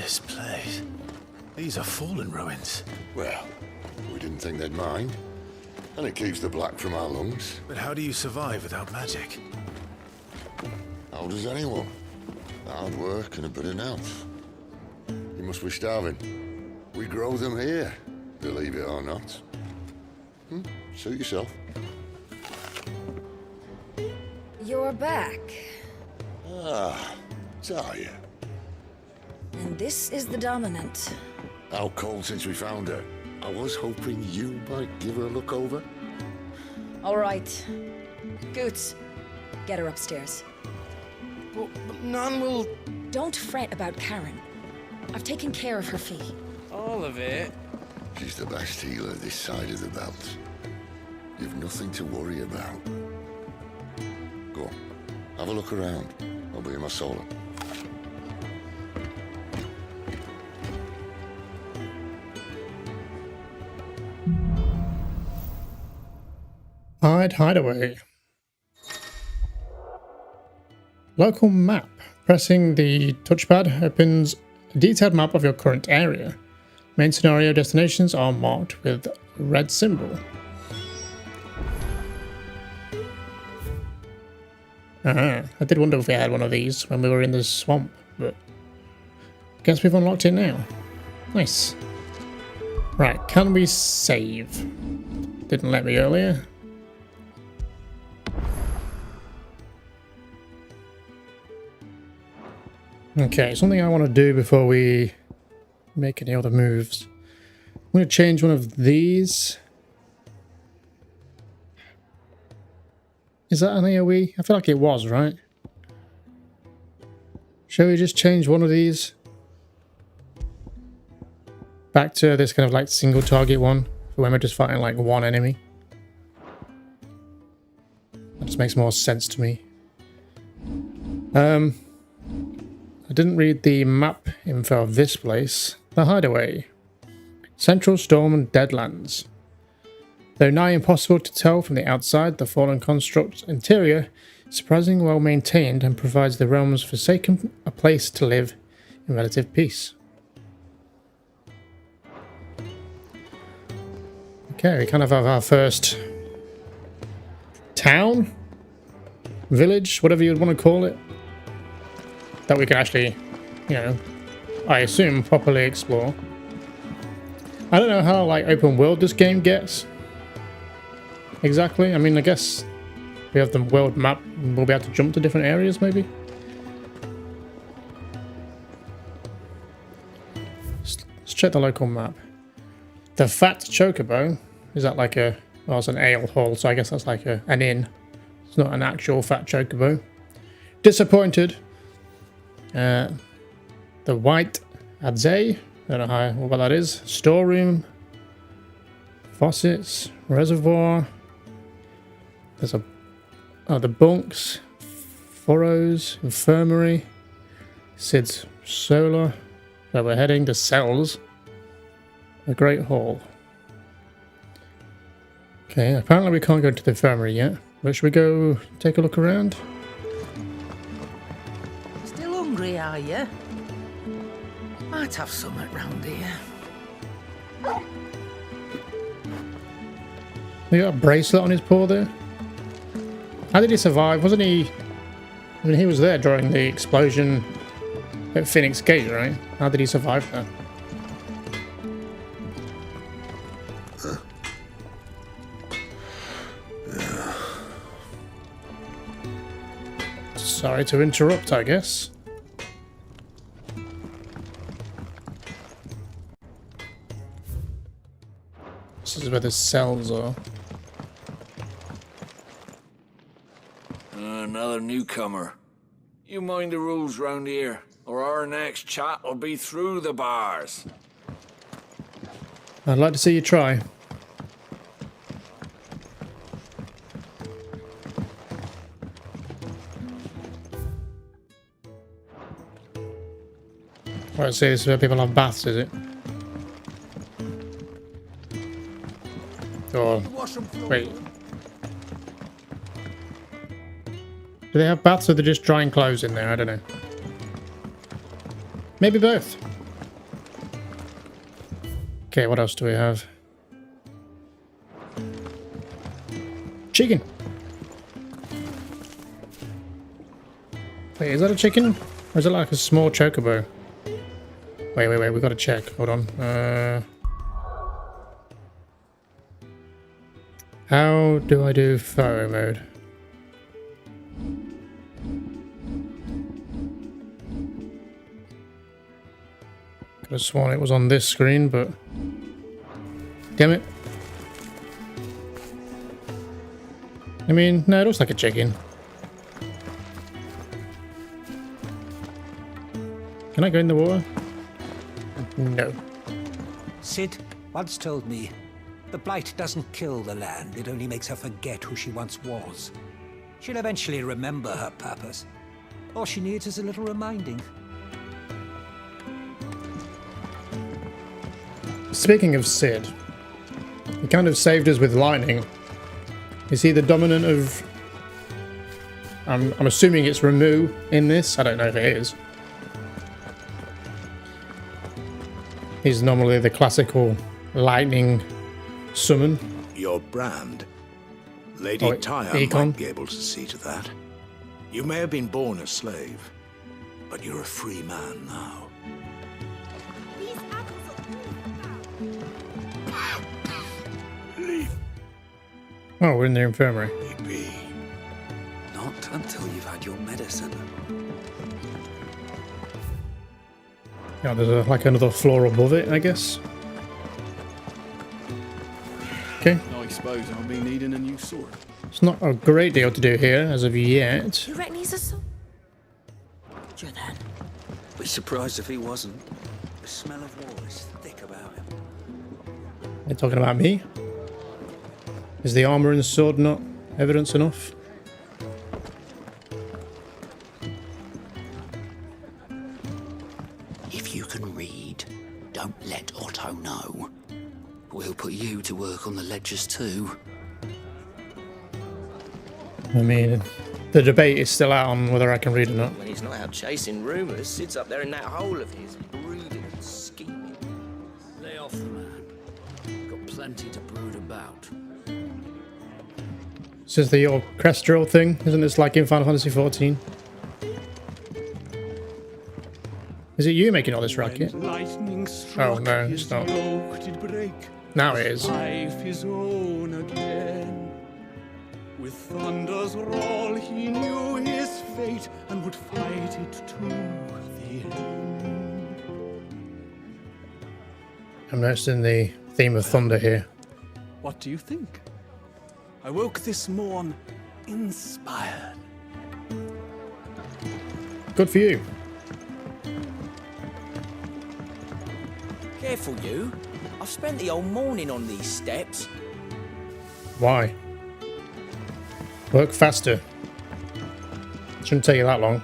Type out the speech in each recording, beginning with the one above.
This place. These are fallen ruins. Well, we didn't think they'd mind. And it keeps the black from our lungs. But how do you survive without magic? How does anyone? Hard work and a bit of nerve. You must be starving. We grow them here, believe it or not. Suit yourself. You're back. Ah, Talia. And this is the Dominant. How cold since we found her. I was hoping you might give her a look over. All right. Goots, get her upstairs. But none will... Don't fret about Karen. I've taken care of her fee. All of it? She's the best healer this side of the belt. You've nothing to worry about. Go on, have a look around. I'll be in my solo. Hideaway. Local map. Pressing the touchpad opens a detailed map of your current area. Main scenario destinations are marked with a red symbol. I did wonder if we had one of these when we were in the swamp, but I guess we've unlocked it now. Nice. Right, can we save? Didn't let me earlier. Okay, something I want to do before we make any other moves. I'm going to change one of these. Is that an AoE? I feel like it was, right? Shall we just change one of these back to this kind of like single target one for when we're just fighting like one enemy? That just makes more sense to me. I didn't read the map info of this place. The Hideaway. Central Storm and Deadlands. Though nigh impossible to tell from the outside, the fallen construct's interior is surprisingly well maintained and provides the realm's Forsaken a place to live in relative peace. Okay, we kind of have our first town? Village? Whatever you'd want to call it. That we can actually, you know, I assume properly explore. I don't know how like open world this game gets. Exactly. I mean, I guess we have the world map and we'll be able to jump to different areas maybe. Let's check the local map. The Fat Chocobo. Is that like a... Well, it's an ale hall, so I guess that's like an inn. It's not an actual Fat Chocobo. Disappointed. The White Adzay. I don't know what that is. Storeroom. Faucets. Reservoir. There's a... Oh, the bunks. Furrows. Infirmary. Sid's Solar. Where we're heading. The cells. The Great Hall. Okay, apparently we can't go to the infirmary yet. But should we go take a look around? Still hungry, are you? Might have something round here. He got a bracelet on his paw there. How did he survive? Wasn't he... I mean, he was there during the explosion at Phoenix Gate, right? How did he survive that? Sorry to interrupt, I guess. This is where the cells are. Another newcomer. You mind the rules round here, or our next chat will be through the bars. I'd like to see you try. Right, so this is where people have baths, is it? Or... wait. Do they have baths or they're just drying clothes in there? I don't know. Maybe both. Okay, what else do we have? Chicken. Wait, is that a chicken? Or is it like a small chocobo? Wait, we gotta check. Hold on. How do I do photo mode? Could have sworn it was on this screen, but damn it. I mean, no, it looks like a chicken. Can I go in the water? No. Sid once told me, the blight doesn't kill the land, it only makes her forget who she once was. She'll eventually remember her purpose. All she needs is a little reminding. Speaking of Sid, he kind of saved us with lightning. Is he the dominant of... I'm assuming it's Ramu in this. I don't know if it is. He's normally the classical lightning summon. Your brand. Lady Oh, Tyre Econ? might be able to see to that. You may have been born a slave, but you're a free man now. Leave Oh, we're in the infirmary. me be. Not until you've had your medicine. Yeah, there's like another floor above it, I guess. Okay. I suppose I'll be needing a new sword. It's not a great deal to do here as of yet. You reckon he's a soldier then? Be surprised if he wasn't. The smell of war is thick about him. They're talking about me? Is the armor and the sword not evidence enough? If you can read, don't let Otto know. We'll put you to work on the ledgers too. I mean, the debate is still out on whether I can read or not. When he's not out chasing rumours, sits up there in that hole of his, brooding and scheming. Lay off the man. Got plenty to brood about. This is the orchestral thing, isn't this like in Final Fantasy XIV? Is it you making all this racket? Oh no, it's not. Now it is. Life his own again. With thunder's roll, he knew his fate and would fight it to the end. I'm noticing the theme of thunder here. What do you think? I woke this morn inspired. Good for you. Careful, you. I've spent the whole morning on these steps. Why? Work faster. Shouldn't take you that long.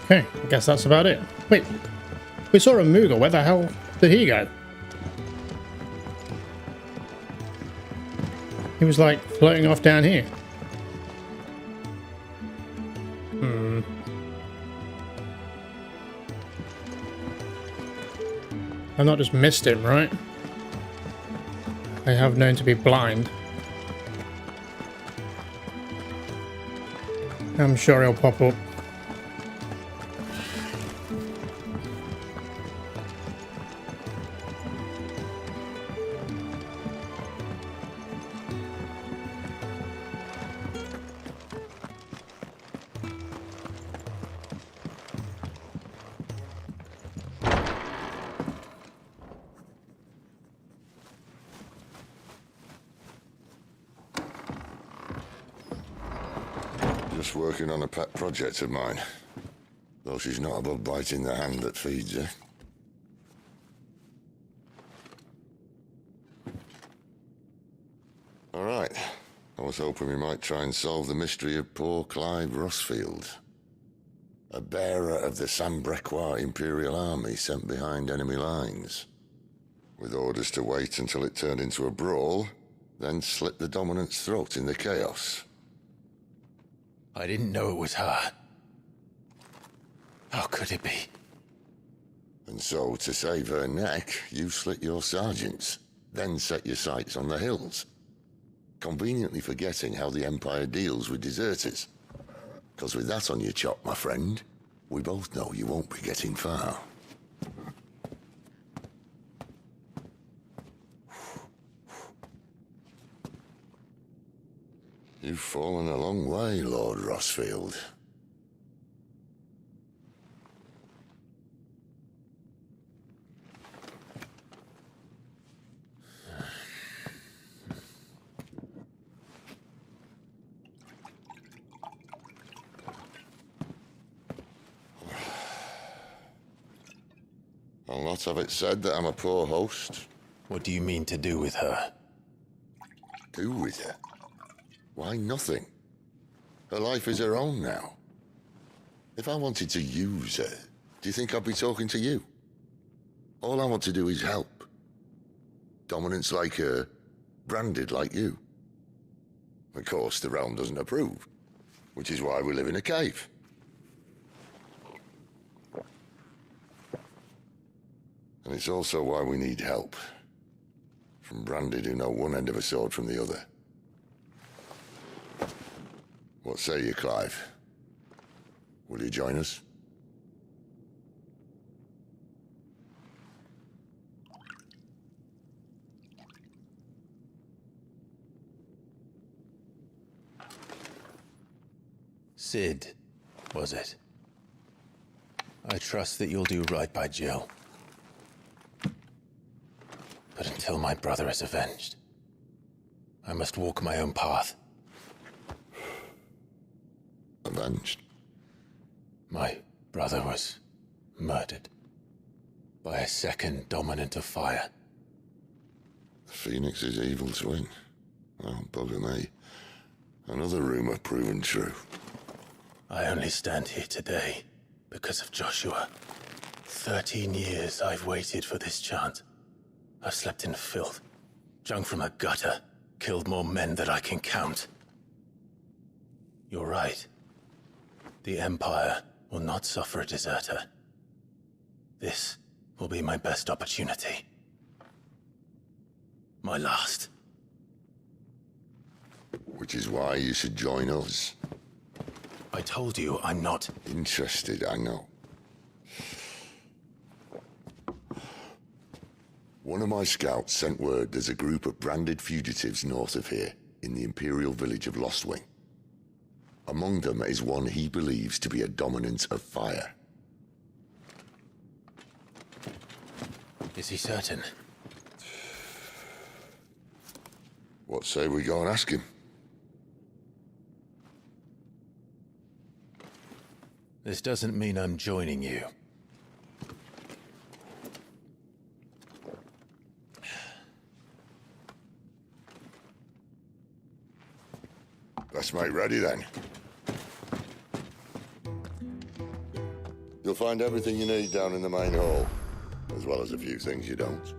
Okay, I guess that's about it. Wait, we saw a Moogle. Where the hell did he go? He was like floating off down here. I've not just missed him, right? I have known to be blind. I'm sure he'll pop up. Just working on a pet project of mine. Though she's not above biting the hand that feeds her. All right. I was hoping we might try and solve the mystery of poor Clive Rossfield. A bearer of the Sambrequois Imperial Army sent behind enemy lines. With orders to wait until it turned into a brawl, then slit the dominant's throat in the chaos. I didn't know it was her. How could it be? And so, to save her neck, you slit your sergeants, then set your sights on the hills. Conveniently forgetting how the Empire deals with deserters. Because with that on your chop, my friend, we both know you won't be getting far. You've fallen a long way, Lord Rossfield. I'll not have it said that I'm a poor host. What do you mean to do with her? Do with her? Why, nothing. Her life is her own now. If I wanted to use her, do you think I'd be talking to you? All I want to do is help. Dominants like her, branded like you. Of course, the realm doesn't approve, which is why we live in a cave. And it's also why we need help. From branded who know one end of a sword from the other. What say you, Clive? Will you join us? Sid, was it? I trust that you'll do right by Jill. But until my brother is avenged, I must walk my own path. Avenged? My brother was murdered by a second dominant of fire. The Phoenix's evil twin. Oh, bugger me. Another rumor proven true. I only stand here today because of Joshua. 13 years I've waited for this chance. I've slept in filth, drunk from a gutter, killed more men than I can count. You're right. The Empire will not suffer a deserter. This will be my best opportunity. My last. Which is why you should join us. I told you I'm not interested, I know. One of my scouts sent word there's a group of branded fugitives north of here, in the Imperial village of Lostwing. Among them is one he believes to be a dominant of fire. Is he certain? What say we go and ask him? This doesn't mean I'm joining you. Let's make ready then. You'll find everything you need down in the main hall, as well as a few things you don't.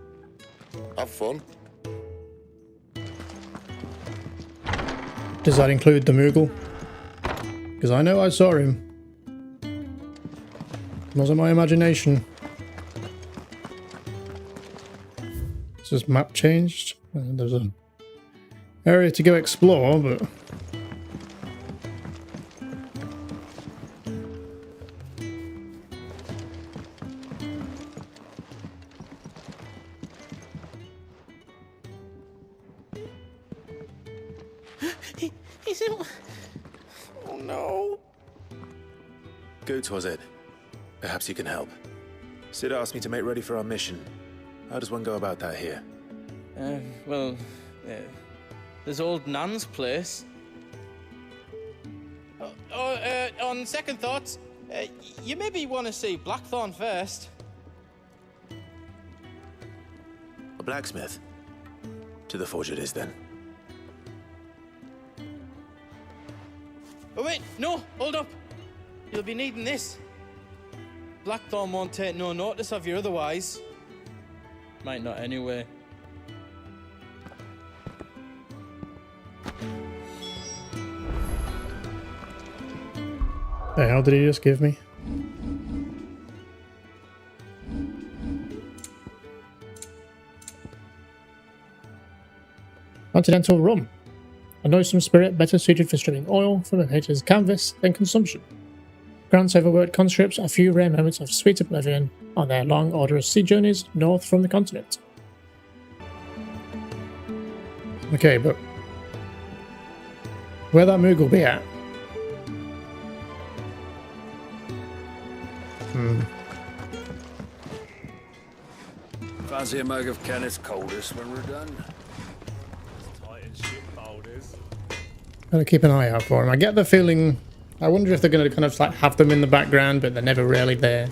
Have fun. Does that include the Moogle? Because I know I saw him. It wasn't my imagination. Is this map changed? There's an area to go explore, but... He's in... Oh no. Goots, was it? Perhaps you can help. Sid asked me to make ready for our mission. How does one go about that here? Well, there's old Nan's place. On second thoughts, you maybe want to see Blackthorn first. A blacksmith? To the forge it is then. Oh wait, no, hold up. You'll be needing this. Blackthorn won't take no notice of you otherwise. Might not anyway. The hell did he just give me? Continental rum. A noisome spirit better suited for stripping oil from a painter's canvas than consumption. Grants overworked conscripts a few rare moments of sweet oblivion on their long, arduous sea journeys north from the continent. Okay, but where that Moogle be at? Fancy a mug of Kenneth's coldest when we're done? Gotta keep an eye out for him. I get the feeling, I wonder if they're gonna kind of like have them in the background, but they're never really there.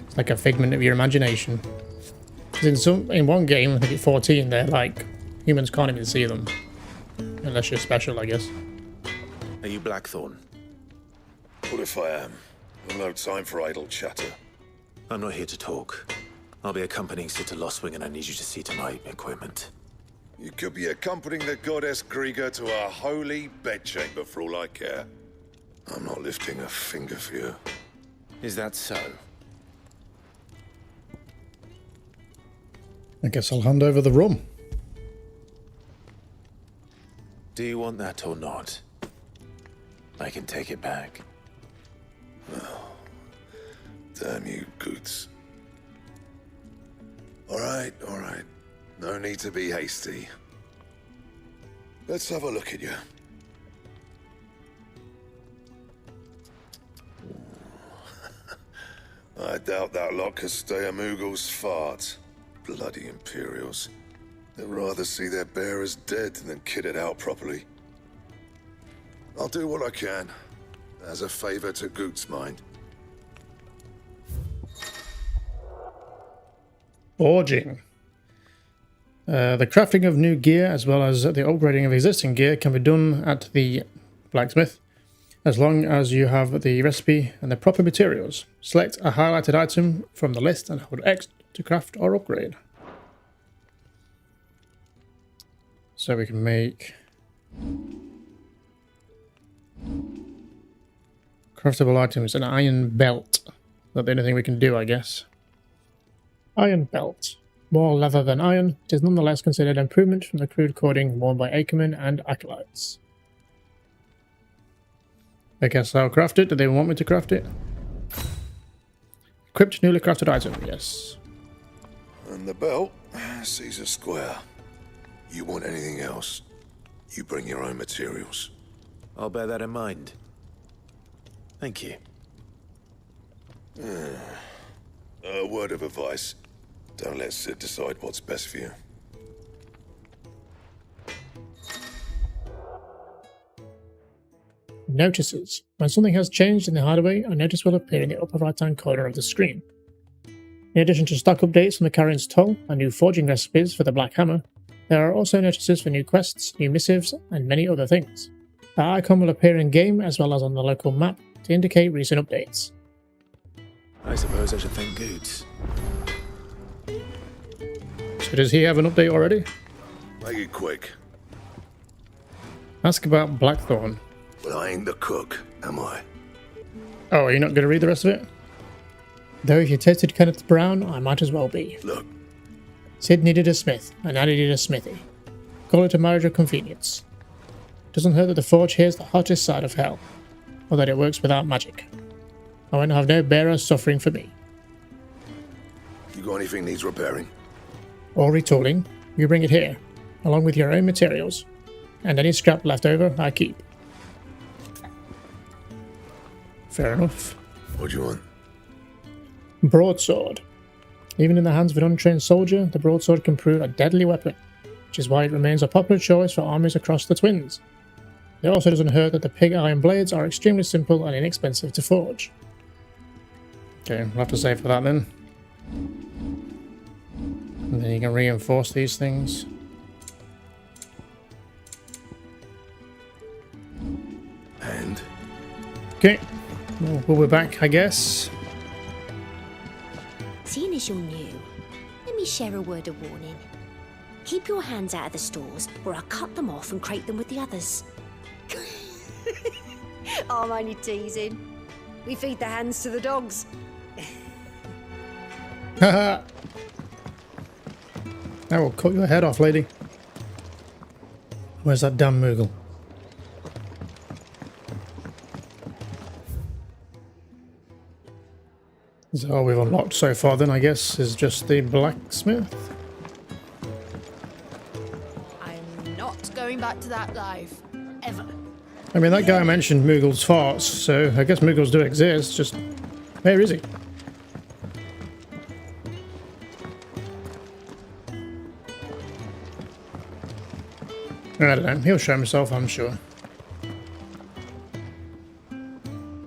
It's like a figment of your imagination. 'Cause in one game, I think it's 14, they're like humans can't even see them unless you're special, I guess. Are you Blackthorn? What if I am? I've no time for idle chatter. I'm not here to talk. I'll be accompanying Sitter Lostwing, and I need you to see to my equipment. You could be accompanying the goddess Grieger to our holy bedchamber for all I care. I'm not lifting a finger for you. Is that so? I guess I'll hand over the rum. Do you want that or not? I can take it back. Damn you, Goots. All right. No need to be hasty. Let's have a look at you. I doubt that lot could stay a Moogle's fart. Bloody Imperials. They'd rather see their bearers dead than kitted out properly. I'll do what I can, as a favor to Goot's mind. Forging. The crafting of new gear as well as the upgrading of existing gear can be done at the blacksmith as long as you have the recipe and the proper materials. Select a highlighted item from the list and hold X to craft or upgrade. So we can make craftable items, an iron belt. Not the only thing we can do, I guess. Iron belt. More leather than iron, it is nonetheless considered an improvement from the crude cording worn by Ackermen and Acolytes. I guess I'll craft it. Do they want me to craft it? Equipped newly crafted item, yes. And the belt sees a square. You want anything else, you bring your own materials. I'll bear that in mind. Thank you. A word of advice. Don't let Sid decide what's best for you. Notices. When something has changed in the Hideaway, a notice will appear in the upper right-hand corner of the screen. In addition to stock updates on the Carrion's Toll and new forging recipes for the Black Hammer, there are also notices for new quests, new missives, and many other things. The icon will appear in-game as well as on the local map to indicate recent updates. I suppose I should thank Goots. So does he have an update already? Make it quick. Ask about Blackthorn. Well, I ain't the cook, am I? Oh, are you not going to read the rest of it? Though if you tasted Kenneth Brown, I might as well be. Look. Sid needed a smith, and I needed a smithy. Call it a marriage of convenience. Doesn't hurt that the forge here's the hottest side of hell, or that it works without magic. I won't have no bearer suffering for me. You got anything needs repairing? Or retooling, you bring it here, along with your own materials, and any scrap left over I keep. Fair enough. What do you want? Broadsword. Even in the hands of an untrained soldier, the broadsword can prove a deadly weapon, which is why it remains a popular choice for armies across the Twins. It also doesn't hurt that the pig iron blades are extremely simple and inexpensive to forge. Okay, we'll have to save for that then. And then you can reinforce these things. And? Okay, we'll be back, I guess. Seeing as you're new, let me share a word of warning. Keep your hands out of the stores, or I'll cut them off and crate them with the others. I'm only teasing. We feed the hands to the dogs. Haha. I will cut your head off, lady. Where's that damn Moogle? Is that all we've unlocked so far then, I guess, is just the blacksmith? I'm not going back to that life. Ever. I mean, that guy mentioned Moogle's farts, so I guess Moogles do exist, just... Where is he? I don't know, he'll show himself, I'm sure.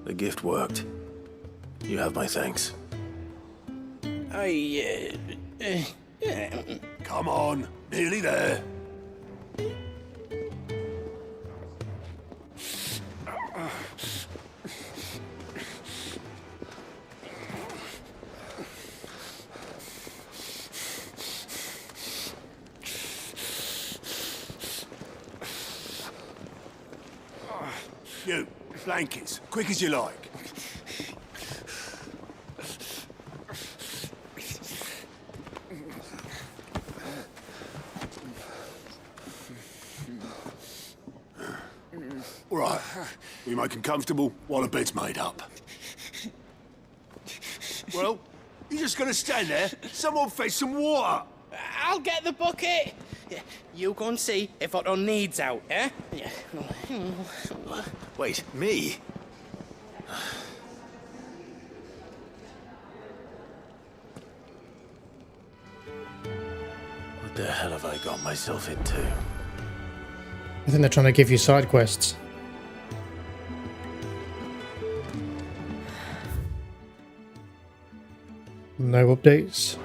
The gift worked. You have my thanks. Come on, nearly there. You, blankets, quick as you like. All right, we make them comfortable while the bed's made up. Well, you're just gonna stand there? Someone fetch some water. I'll get the bucket. You go and see if Otto needs out, eh? Wait, me? What the hell have I got myself into? I think they're trying to give you side quests. No updates.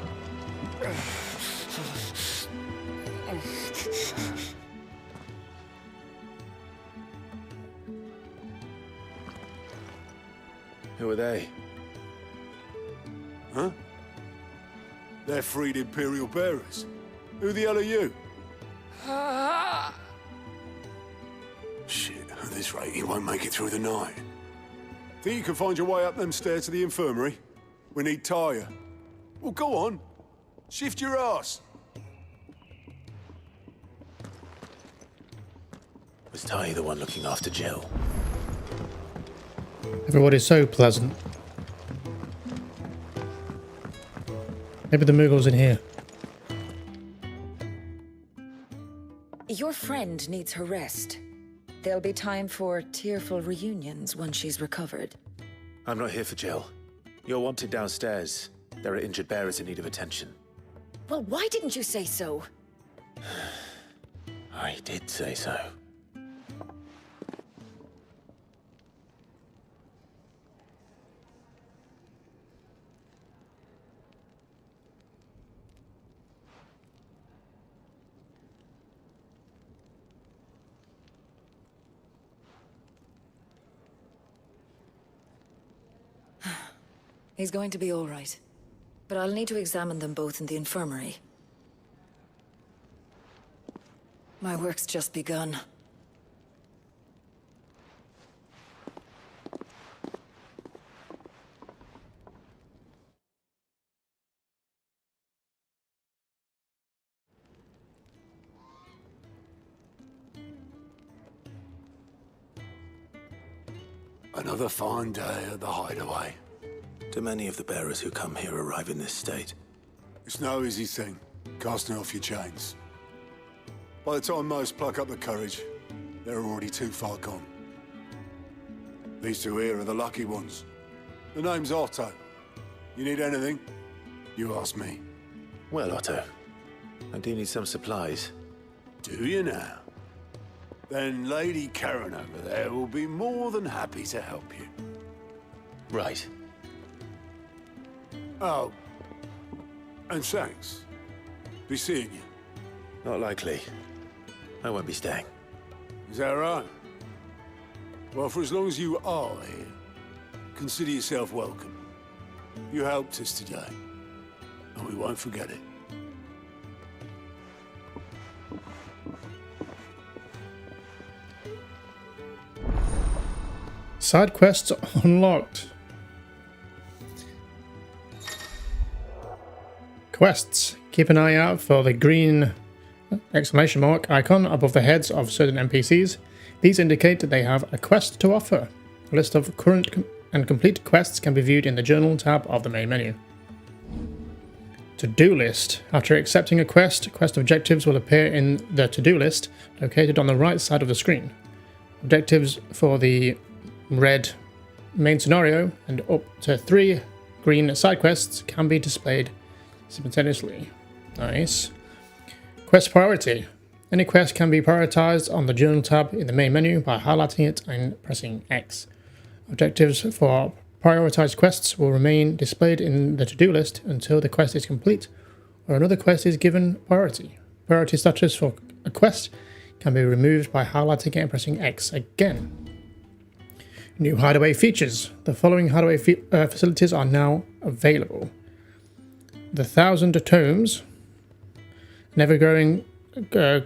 Who are they? Huh? They're freed Imperial bearers. Who the hell are you? Shit, at this rate, he won't make it through the night. Think you can find your way up them stairs to the infirmary? We need Tyre. Well, go on. Shift your ass. Was Ty the one looking after Jill? Everybody's so pleasant. Maybe the Moogle's in here. Your friend needs her rest. There'll be time for tearful reunions once she's recovered. I'm not here for Jill. You're wanted downstairs. There are injured bearers in need of attention. Well, why didn't you say so? I did say so. He's going to be all right. But I'll need to examine them both in the infirmary. My work's just begun. Another fine day at the Hideaway. Do many of the bearers who come here arrive in this state? It's no easy thing, casting off your chains. By the time most pluck up the courage, they're already too far gone. These two here are the lucky ones. The name's Otto. You need anything, you ask me. Well, Otto, I do need some supplies. Do you now? Then Lady Karen over there will be more than happy to help you. Right. Oh, and thanks. Be seeing you. Not likely. I won't be staying. Is that right? Well, for as long as you are here, consider yourself welcome. You helped us today, and we won't forget it. Side quests unlocked. Quests. Keep an eye out for the green exclamation mark icon above the heads of certain NPCs. These indicate that they have a quest to offer. A list of current and complete quests can be viewed in the Journal tab of the main menu. To-do list. After accepting a quest, quest objectives will appear in the to-do list located on the right side of the screen. Objectives for the red main scenario and up to 3 green side quests can be displayed simultaneously. Nice. Quest priority. Any quest can be prioritized on the Journal tab in the main menu by highlighting it and pressing X. Objectives for prioritized quests will remain displayed in the to-do list until the quest is complete or another quest is given priority. Priority status for a quest can be removed by highlighting it and pressing X again. New Hideaway features. The following Hideaway facilities are now available. The 1,000 Tomes, an ever-growing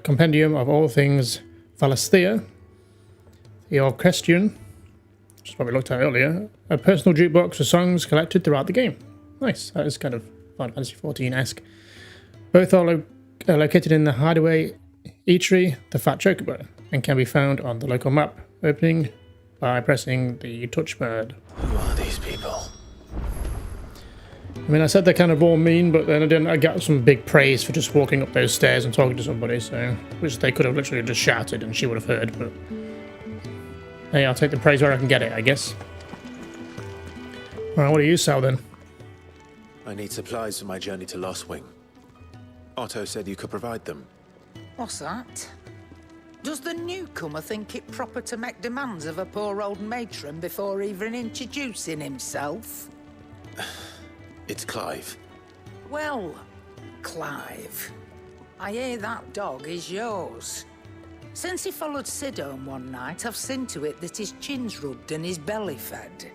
compendium of all things Valisthea, the Orchestrion, which is what we looked at earlier, a personal jukebox with songs collected throughout the game. Nice, that is kind of Final Fantasy XIV-esque. Both are located in the Hideaway Eatery, the Fat Chocobo, and can be found on the local map, opening by pressing the touch pad. Who are these people? I mean, I said they're kind of all mean, but then I got some big praise for just walking up those stairs and talking to somebody, so which they could have literally just shouted and she would have heard, but hey, I'll take the praise where I can get it, I guess. Alright, what do you sell then? I need supplies for my journey to Lost Wing. Otto said you could provide them. What's that? Does the newcomer think it proper to make demands of a poor old matron before even introducing himself? It's Clive. Well, Clive, I hear that dog is yours. Since he followed Sid home one night, I've seen to it that his chin's rubbed and his belly fed.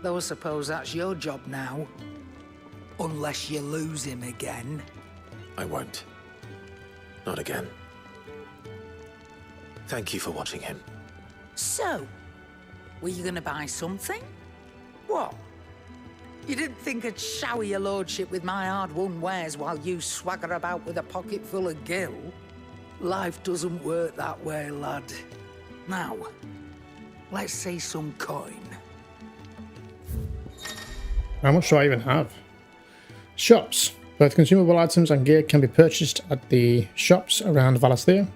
Though I suppose that's your job now. Unless you lose him again. I won't. Not again. Thank you for watching him. So, were you gonna buy something? What? You didn't think I'd shower your lordship with my hard-won wares while you swagger about with a pocket full of gil? Life doesn't work that way, lad. Now, let's see some coin. How much do I even have? Shops. Both consumable items and gear can be purchased at the shops around Valisthea.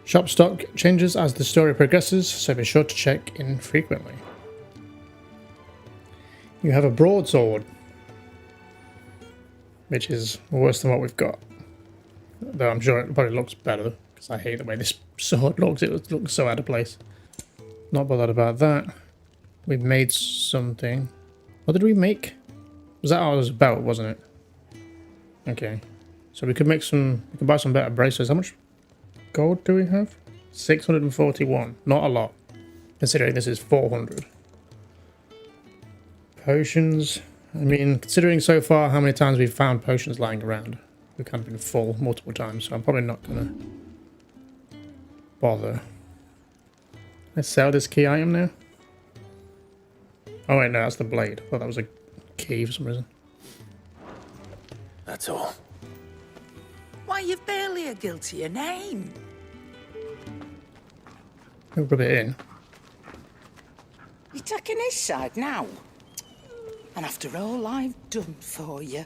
Shop stock changes as the story progresses, so be sure to check in frequently. You have a broadsword, which is worse than what we've got. Though I'm sure it probably looks better, because I hate the way this sword looks. It looks so out of place. Not bothered about that. We've made something. What did we make? Was that ours belt, wasn't it? Okay. So we could make some, we could buy some better bracelets. How much gold do we have? 641. Not a lot, considering this is 400. Potions. I mean, considering so far how many times we've found potions lying around, we've kind of been full multiple times, so I'm probably not gonna bother. Let's sell this key item now. Oh wait, no, that's the blade. I thought that was a key for some reason. That's all. Why, you've barely a guilty name. We'll rub it in. You're taking his side now. And after all I've done for you.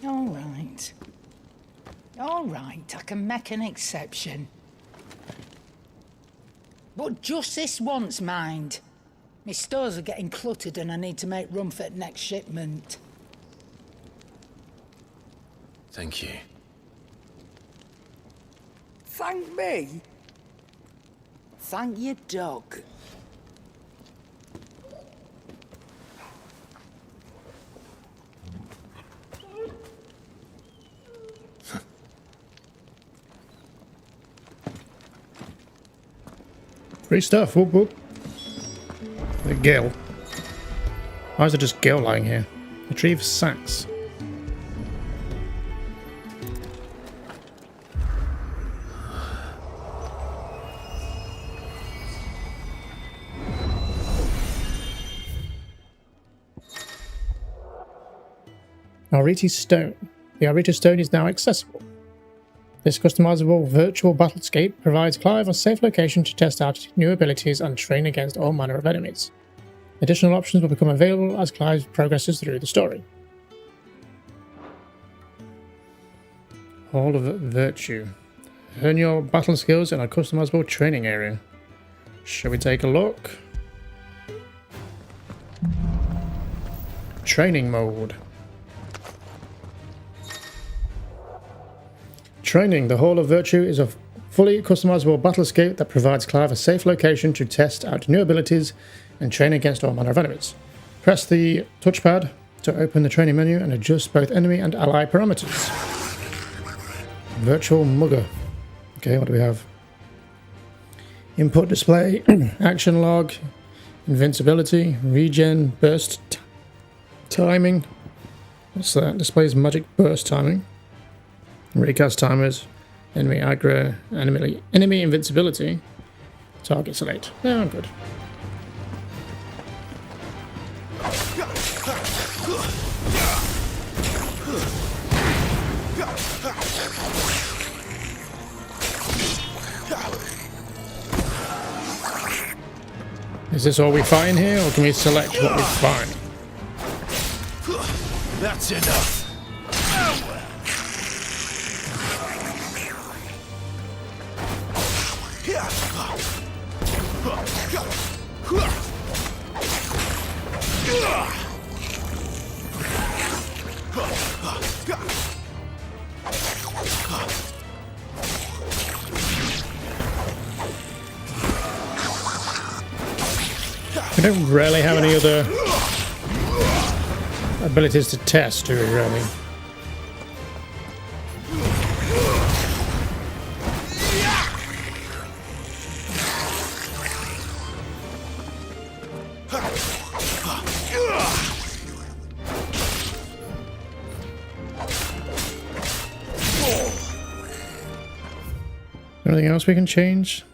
All right. All right, I can make an exception. But just this once, mind. My stores are getting cluttered and I need to make room for the next shipment. Thank you. Thank me? Thank your dog. Free stuff, whoop whoop. The gill. Why is there just gill lying here? Retrieve sacks. Arete Stone. The Arete Stone is now accessible. This customizable virtual battlescape provides Clive a safe location to test out new abilities and train against all manner of enemies. Additional options will become available as Clive progresses through the story. Hall of Virtue. Earn your battle skills in a customizable training area. Shall we take a look? Training mode. Training. The Hall of Virtue is a fully customizable battlescape that provides Clive a safe location to test out new abilities and train against all manner of enemies. Press the touchpad to open the training menu and adjust both enemy and ally parameters. Virtual Mugger. Okay, what do we have? Input display, action log, invincibility, regen, burst timing. What's that? Displays magic burst timing. Recast timers, enemy aggro, enemy invincibility, target select. Yeah, I'm good. Is this all we find here, or can we select what we find? That's enough. We don't really have any other abilities to test, do we really? Anything else we can change?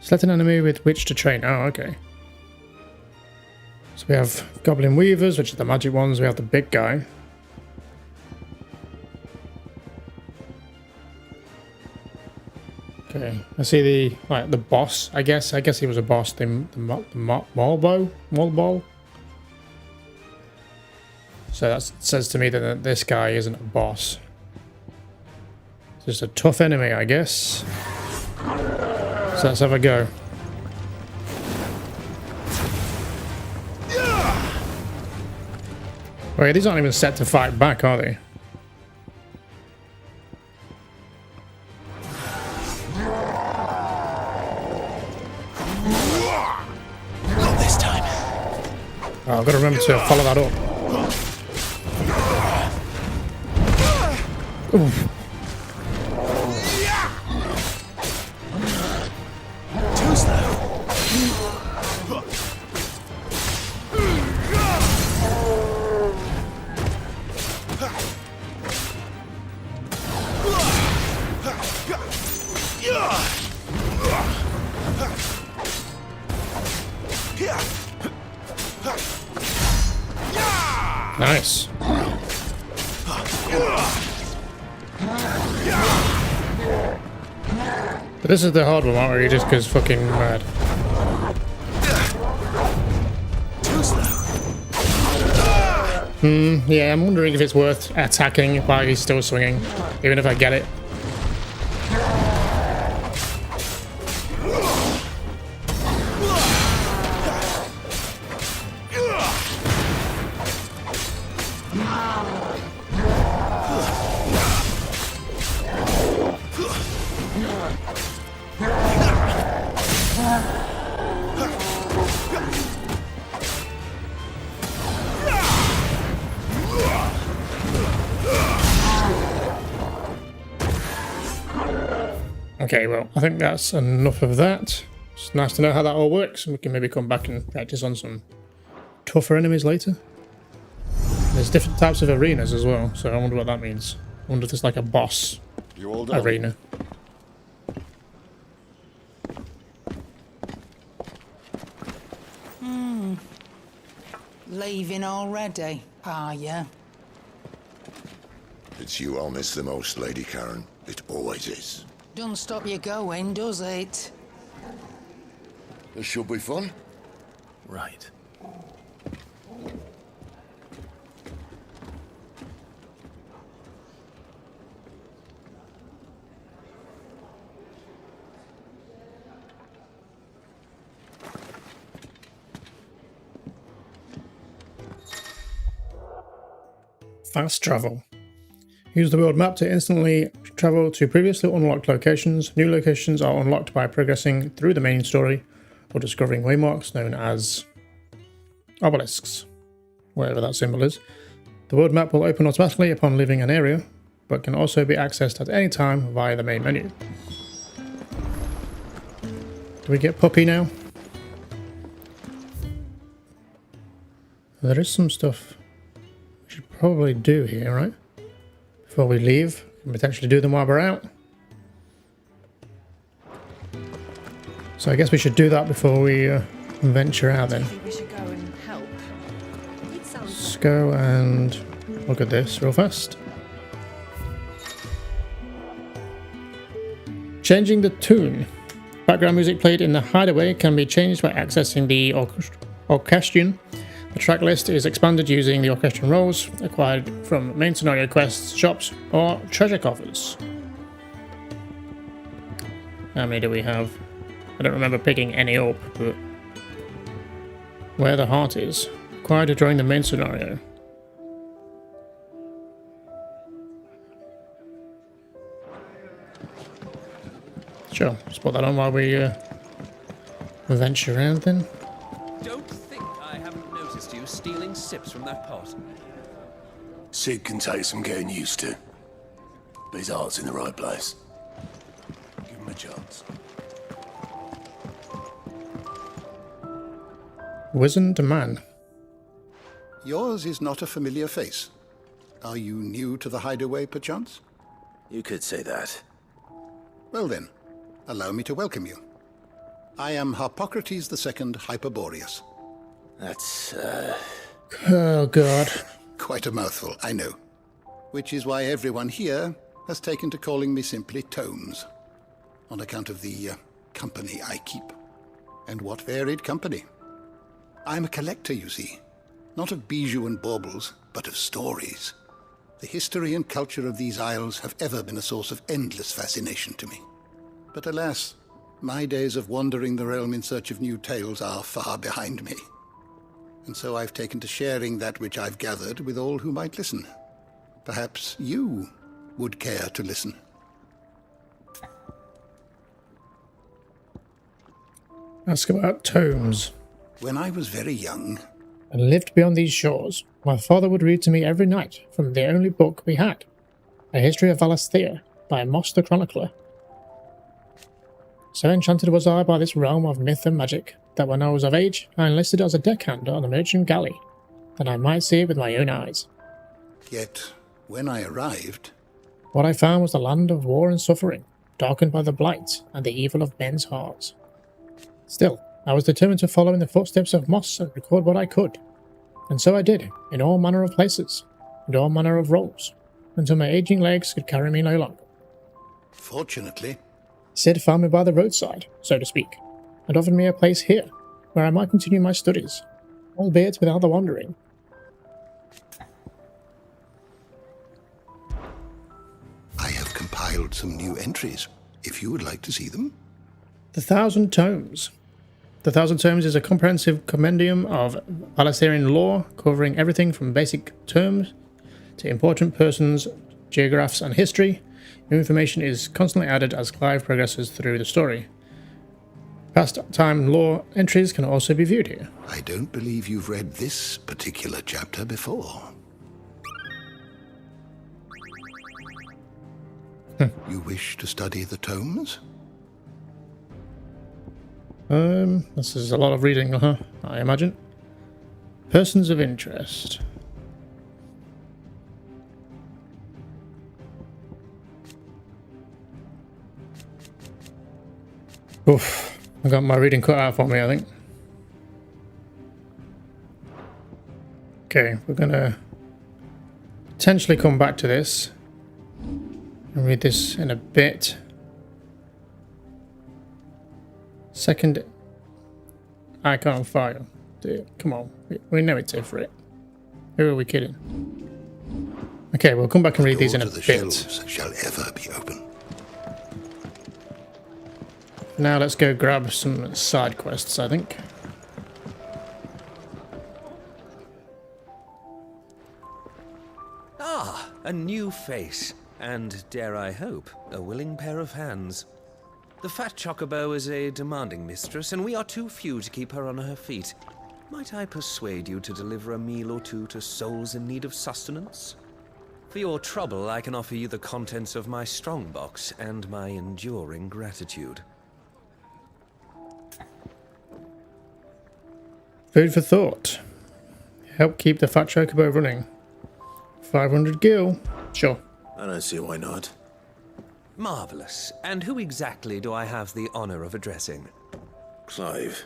Select an enemy with which to train. Oh, okay. So we have Goblin Weavers, which are the magic ones. We have the big guy. Okay, I see the boss. I guess he was a boss. The Maulbo. So that says to me that this guy isn't a boss. It's just a tough enemy, I guess. So let's have a go. Wait, these aren't even set to fight back, are they? Not this time. Oh, I've got to remember to follow that up. Oof. Too slow. Nice. But this is the hard one, aren't we? Just because fucking mad. Too slow. Yeah, I'm wondering if it's worth attacking while he's still swinging, even if I get it. Okay, well, I think that's enough of that. It's nice to know how that all works, and we can maybe come back and practice on some tougher enemies later. There's different types of arenas as well, so I wonder what that means. I wonder if there's like a boss arena. Leaving already, are you? It's you I'll miss the most, Lady Karen. It always is. Don't stop you going, does it? This should be fun. Right. Fast travel. Use the world map to instantly travel to previously unlocked locations. New locations are unlocked by progressing through the main story or discovering waymarks known as obelisks, whatever that symbol is. The world map will open automatically upon leaving an area, but can also be accessed at any time via the main menu. Do we get Puppy now? There is some stuff we should probably do here, right? Before we leave, and potentially do them while we're out. So I guess we should do that before we venture out then. We should go and help. Let's go and look at this real fast. Changing the tune. Background music played in the Hideaway can be changed by accessing the orchestrion. The track list is expanded using the orchestrion roles acquired from main scenario quests, shops, or treasure coffers. How many do we have? I don't remember picking any up, but where the heart is. Acquired during the main scenario. Sure, let's put that on while we venture around then. Don't think I haven't noticed you stealing sips from that pot. Sid can take some getting used to. But his heart's in the right place. Give him a chance. Wizened man. Yours is not a familiar face. Are you new to the Hideaway, perchance? You could say that. Well then, allow me to welcome you. I am Harpocrates II Hyperboreus. That's, Oh god. Quite a mouthful, I know. Which is why everyone here has taken to calling me simply Tomes, on account of the company I keep. And what varied company. I'm a collector, you see. Not of bijou and baubles, but of stories. The history and culture of these isles have ever been a source of endless fascination to me. But alas, my days of wandering the realm in search of new tales are far behind me. And so I've taken to sharing that which I've gathered with all who might listen. Perhaps you would care to listen. Ask about tomes. When I was very young, and lived beyond these shores, my father would read to me every night from the only book we had, A History of Valasthea by Moss the Chronicler. So enchanted was I by this realm of myth and magic, that when I was of age, I enlisted as a deckhand on the merchant galley, that I might see it with my own eyes. Yet, when I arrived, what I found was the land of war and suffering, darkened by the blight and the evil of men's hearts. Still, I was determined to follow in the footsteps of Moss and record what I could. And so I did, in all manner of places, and all manner of roles, until my aging legs could carry me no longer. Fortunately, Sid found me by the roadside, so to speak, and offered me a place here, where I might continue my studies, albeit without the wandering. I have compiled some new entries, if you would like to see them. The Thousand Tomes. The Thousand Tomes is a comprehensive compendium of Valatherian lore, covering everything from basic terms to important persons, geographs, and history. New information is constantly added as Clive progresses through the story. Past time lore entries can also be viewed here. I don't believe you've read this particular chapter before. You wish to study the tomes? This is a lot of reading, I imagine. Persons of interest. Oof, I got my reading cut out for me, I think. Okay, we're gonna potentially come back to this I'll read this in a bit. Second icon on file. Dude, come on. We know it's Ifrit. Who are we kidding? Okay, we'll come back and read these in a bit. Shelves shall ever be open. Now let's go grab some side quests, I think. Ah, a new face. And, dare I hope, a willing pair of hands. The fat chocobo is a demanding mistress, and we are too few to keep her on her feet. Might I persuade you to deliver a meal or two to souls in need of sustenance? For your trouble, I can offer you the contents of my strongbox and my enduring gratitude. Food for thought. Help keep the fat chocobo running. 500 gil. Sure. I don't see why not. Marvelous. And who exactly do I have the honor of addressing? Clive.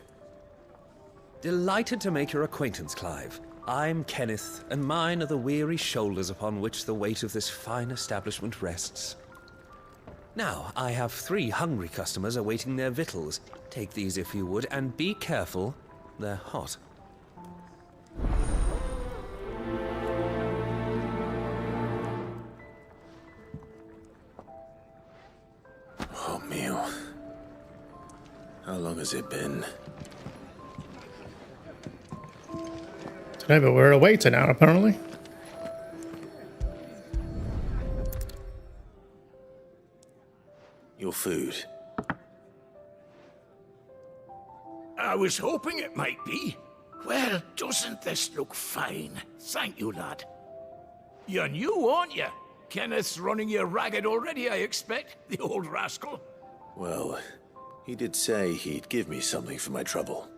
Delighted to make your acquaintance, Clive. I'm Kenneth, and mine are the weary shoulders upon which the weight of this fine establishment rests. Now, I have 3 hungry customers awaiting their victuals. Take these if you would, and be careful. They're hot. Oh, meal. How long has it been? Today, but we're a waiter now, apparently. Your food. I was hoping it might be. Well, doesn't this look fine? Thank you, lad. You're new, aren't you? Kenneth's running you ragged already, I expect, the old rascal. Well, he did say he'd give me something for my trouble.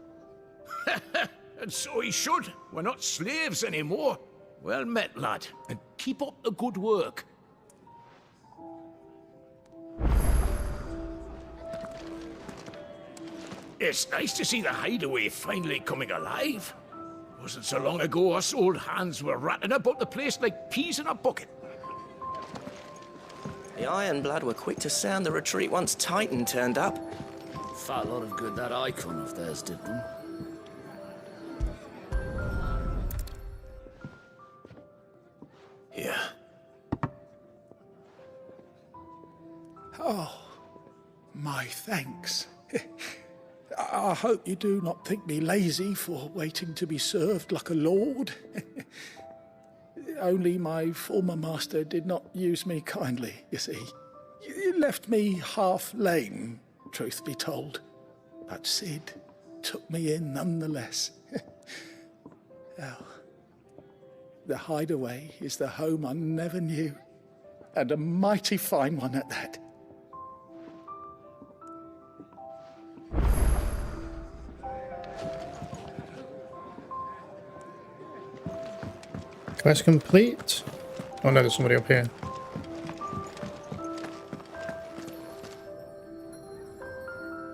And so he should. We're not slaves anymore. Well met, lad, and keep up the good work. It's nice to see the Hideaway finally coming alive. Wasn't so long ago us old hands were ratting about the place like peas in a bucket. The Ironblood were quick to sound the retreat once Titan turned up. Fat lot of good that icon of theirs did them. Here. Oh, my thanks. I hope you do not think me lazy for waiting to be served like a lord. Only my former master did not use me kindly, you see. You left me half lame, truth be told. But Sid took me in nonetheless. Well, the Hideaway is the home I never knew, and a mighty fine one at that. Quest complete. Oh no, there's somebody up here.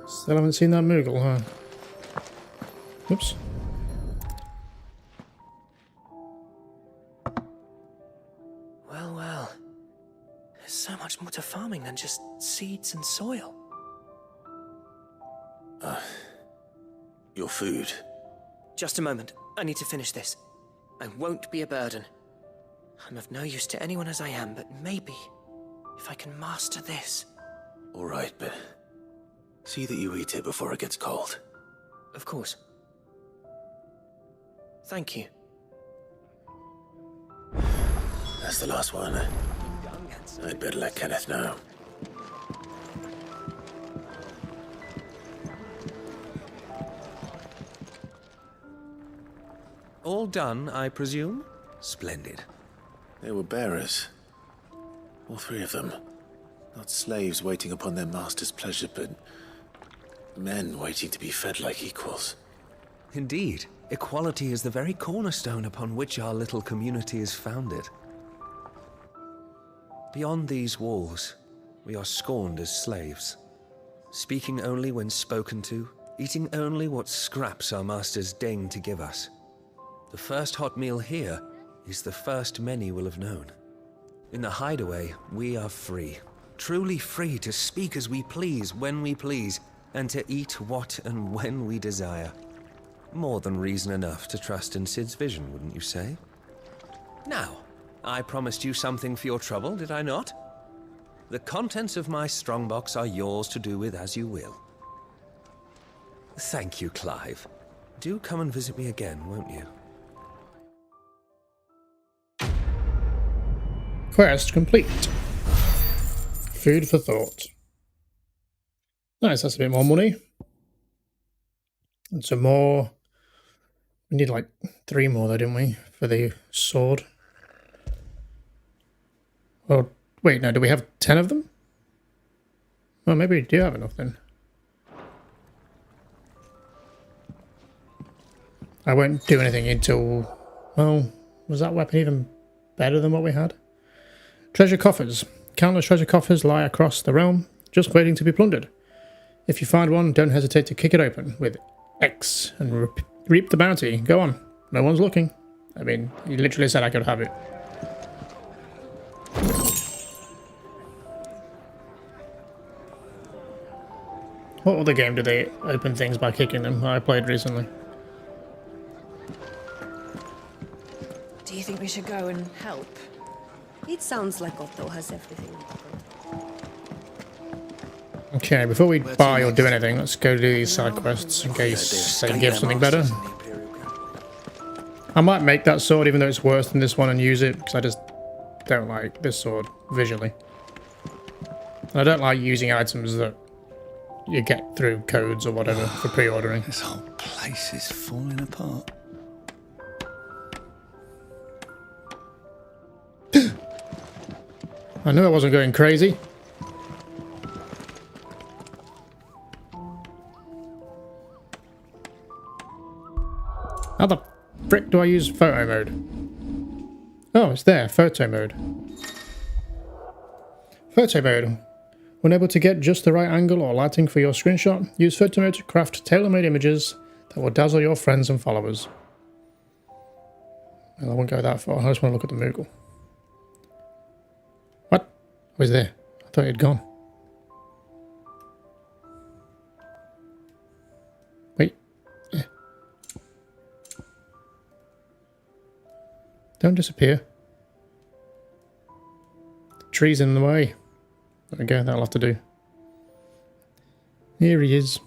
Still haven't seen that Moogle, huh? Oops. Well, well. There's so much more to farming than just seeds and soil. Your food. Just a moment. I need to finish this. I won't be a burden. I'm of no use to anyone as I am, but maybe if I can master this. All right, but see that you eat it before it gets cold. Of course. Thank you. That's the last one. I'd better let Kenneth know. All done, I presume? Splendid. They were bearers. All 3 of them. Not slaves waiting upon their master's pleasure, but men waiting to be fed like equals. Indeed. Equality is the very cornerstone upon which our little community is founded. Beyond these walls, we are scorned as slaves. Speaking only when spoken to, eating only what scraps our masters deign to give us. The first hot meal here is the first many will have known. In the Hideaway, we are free. Truly free to speak as we please, when we please, and to eat what and when we desire. More than reason enough to trust in Sid's vision, wouldn't you say? Now, I promised you something for your trouble, did I not? The contents of my strongbox are yours to do with as you will. Thank you, Clive. Do come and visit me again, won't you? Quest complete. Food for thought. Nice, that's a bit more money. And some more. We need like 3 more though, didn't we? For the sword. Well, wait, no, do we have 10 of them? Well, maybe we do have enough then. I won't do anything until... Well, was that weapon even better than what we had? Treasure coffers. Countless treasure coffers lie across the realm, just waiting to be plundered. If you find one, don't hesitate to kick it open with X and reap the bounty. Go on. No one's looking. I mean, you literally said I could have it. What other game do they open things by kicking them? I played recently. Do you think we should go and help? It sounds like Otto has everything. Okay, before we buy or do anything, let's go do these side quests in case they give something better. I might make that sword even though it's worse than this one and use it because I just don't like this sword visually. And I don't like using items that you get through codes or whatever for pre-ordering. This whole place is falling apart. I knew I wasn't going crazy. How the frick do I use photo mode? Oh, it's there, photo mode. Photo mode. When able to get just the right angle or lighting for your screenshot, use photo mode to craft tailor-made images that will dazzle your friends and followers. Well, I won't go that far, I just want to look at the Moogle. What? Was there? I thought it had gone. Wait. Don't disappear. The tree's in the way. There we go, that'll have to do. Here he is.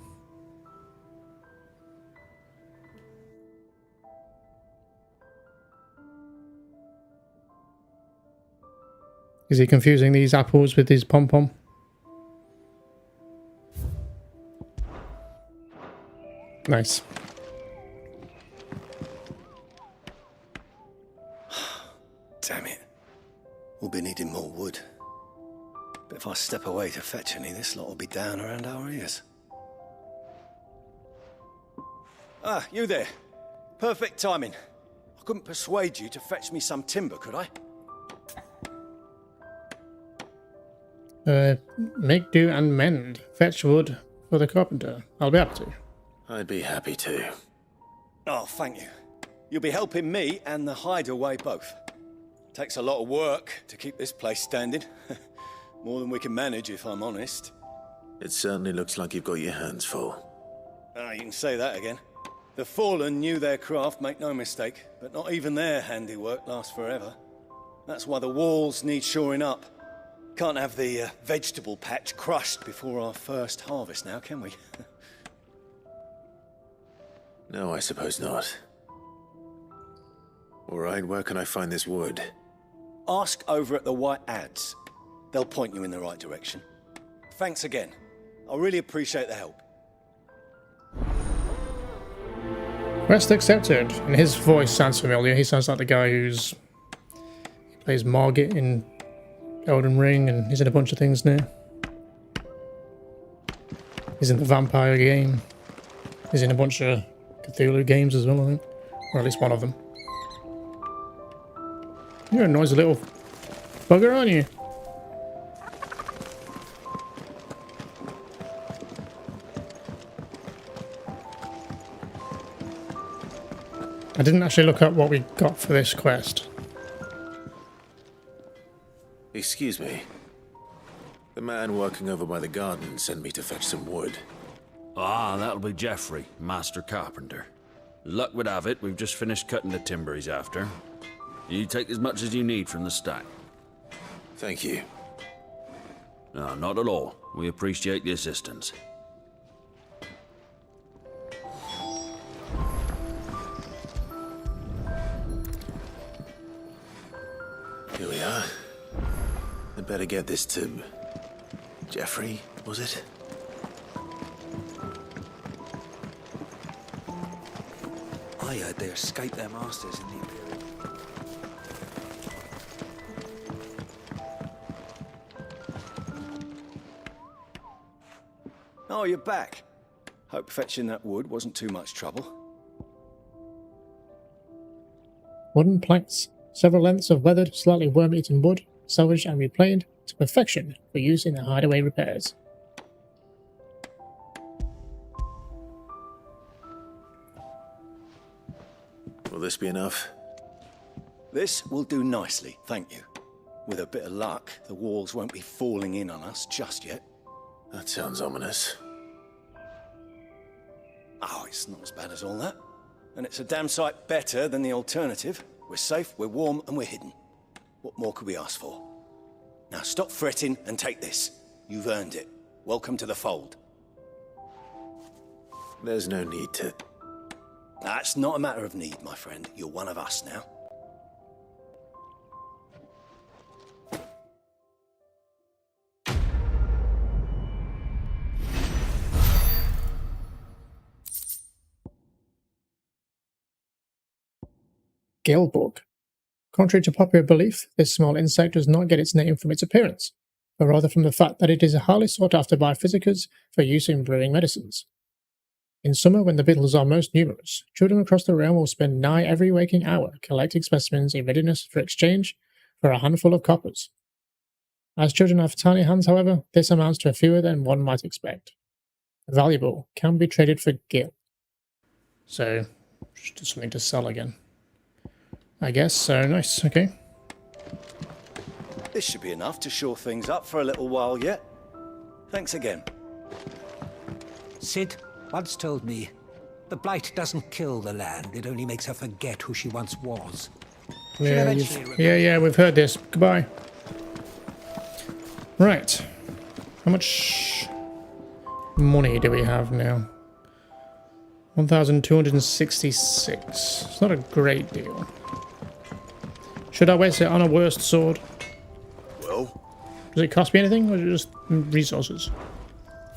Is he confusing these apples with his pom-pom? Nice. Damn it. We'll be needing more wood. But if I step away to fetch any, this lot will be down around our ears. Ah, you there. Perfect timing. I couldn't persuade you to fetch me some timber, could I? Make do and mend. Fetch wood for the carpenter. I'll be happy to. I'd be happy to. Oh, thank you. You'll be helping me and the Hideaway both. Takes a lot of work to keep this place standing. More than we can manage, if I'm honest. It certainly looks like you've got your hands full. Ah, you can say that again. The Fallen knew their craft, make no mistake, but not even their handiwork lasts forever. That's why the walls need shoring up. Can't have the vegetable patch crushed before our first harvest now, can we? No, I suppose not. All right, where can I find this wood? Ask over at the White Ads. They'll point you in the right direction. Thanks again. I really appreciate the help. Quest accepted. And his voice sounds familiar. He sounds like the guy he plays Margit in Elden Ring, and he's in a bunch of things now. He's in the vampire game. He's in a bunch of Cthulhu games as well, I think. Or at least one of them. You're a noisy little bugger, aren't you? I didn't actually look up what we got for this quest. Excuse me. The man working over by the garden sent me to fetch some wood. Ah, that'll be Geoffrey, master carpenter. Luck would have it, we've just finished cutting the timber he's after. You take as much as you need from the stack. Thank you. No, not at all. We appreciate the assistance. Here we are. I'd better get this to... Geoffrey, was it? I heard they escaped their masters in the Imperial. Oh, you're back. Hope fetching that wood wasn't too much trouble. Wooden planks. Several lengths of weathered, slightly worm-eaten wood, salvaged and replaned to perfection for use in the Hideaway repairs. Will this be enough? This will do nicely, thank you. With a bit of luck, the walls won't be falling in on us just yet. That sounds ominous. Oh, it's not as bad as all that. And it's a damn sight better than the alternative. We're safe, we're warm, and we're hidden. What more could we ask for? Now stop fretting and take this. You've earned it. Welcome to the fold. There's no need to... That's not a matter of need, my friend. You're one of us now. Gilbug. Contrary to popular belief, this small insect does not get its name from its appearance, but rather from the fact that it is highly sought after by physicians for use in brewing medicines. In summer, when the beetles are most numerous, children across the realm will spend nigh every waking hour collecting specimens in readiness for exchange for a handful of coppers. As children have tiny hands, however, this amounts to fewer than one might expect. Valuable can be traded for gil. So, just something to sell again. I guess so. Nice. Okay. This should be enough to shore things up for a little while yet. Thanks again. Sid once told me, the blight doesn't kill the land, it only makes her forget who she once was. Yeah, we've heard this. Goodbye. Right. How much money do we have now? 1,266. It's not a great deal. Should I waste it on a worst sword? Well? Does it cost me anything, or is it just resources?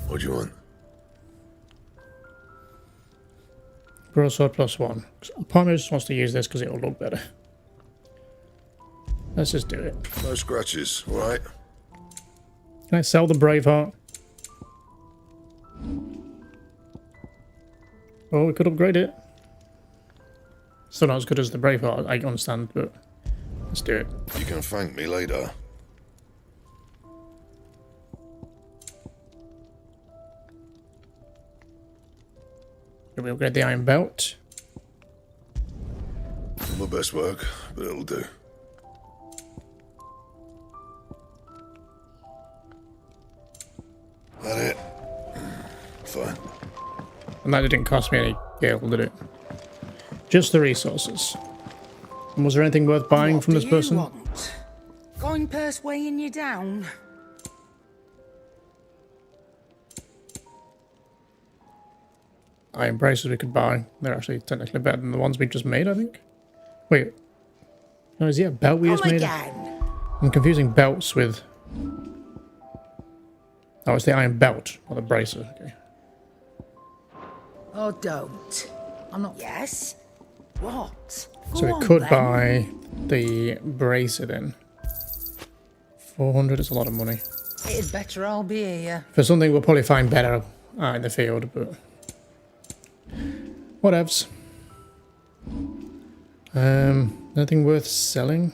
What do you want? Broadsword +1. Part of me just wants to use this because it'll look better. Let's just do it. No scratches, alright? Can I sell the Braveheart? Oh, we could upgrade it. Still not as good as the Braveheart, I understand, but let's do it. You can thank me later. Can we upgrade the Iron Belt? Not my best work, but it'll do. That it? Fine. And that didn't cost me any gale, did it? Just the resources. And was there anything worth buying from this person? Want? Coin purse weighing you down? Iron braces we could buy. They're actually technically better than the ones we just made, I think. Wait. No, is it a belt we just made? Again. I'm confusing belts with... Oh, it's the iron belt, or the bracer. Okay. Oh, don't. I'm not... Yes? What? So we could buy the bracer then. 400 is a lot of money. It'd better all be here. For something we'll probably find better in the field, but... Whatevs. Nothing worth selling?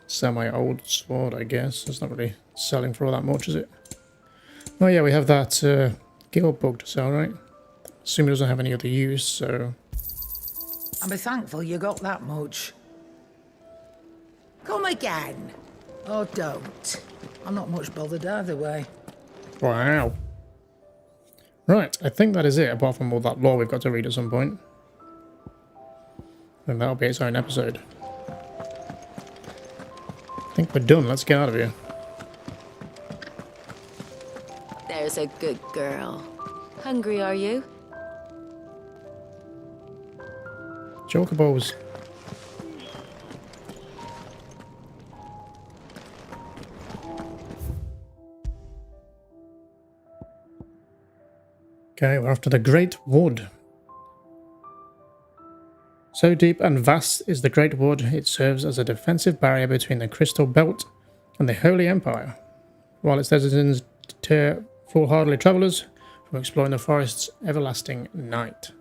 Sell my old sword, I guess. It's not really selling for all that much, is it? Oh yeah, we have that Gilbug to sell, right? Assume it doesn't have any other use, so... I'll be thankful you got that much. Come again. Or don't. I'm not much bothered either way. Wow. Right, I think that is it, apart from all that lore we've got to read at some point. And that'll be its own episode. I think we're done. Let's get out of here. There's a good girl. Hungry, are you? Chocobos. Okay, we're off to the Great Wood. So deep and vast is the Great Wood, it serves as a defensive barrier between the Crystal Belt and the Holy Empire, while its denizens deter foolhardy travellers from exploring the forest's everlasting night.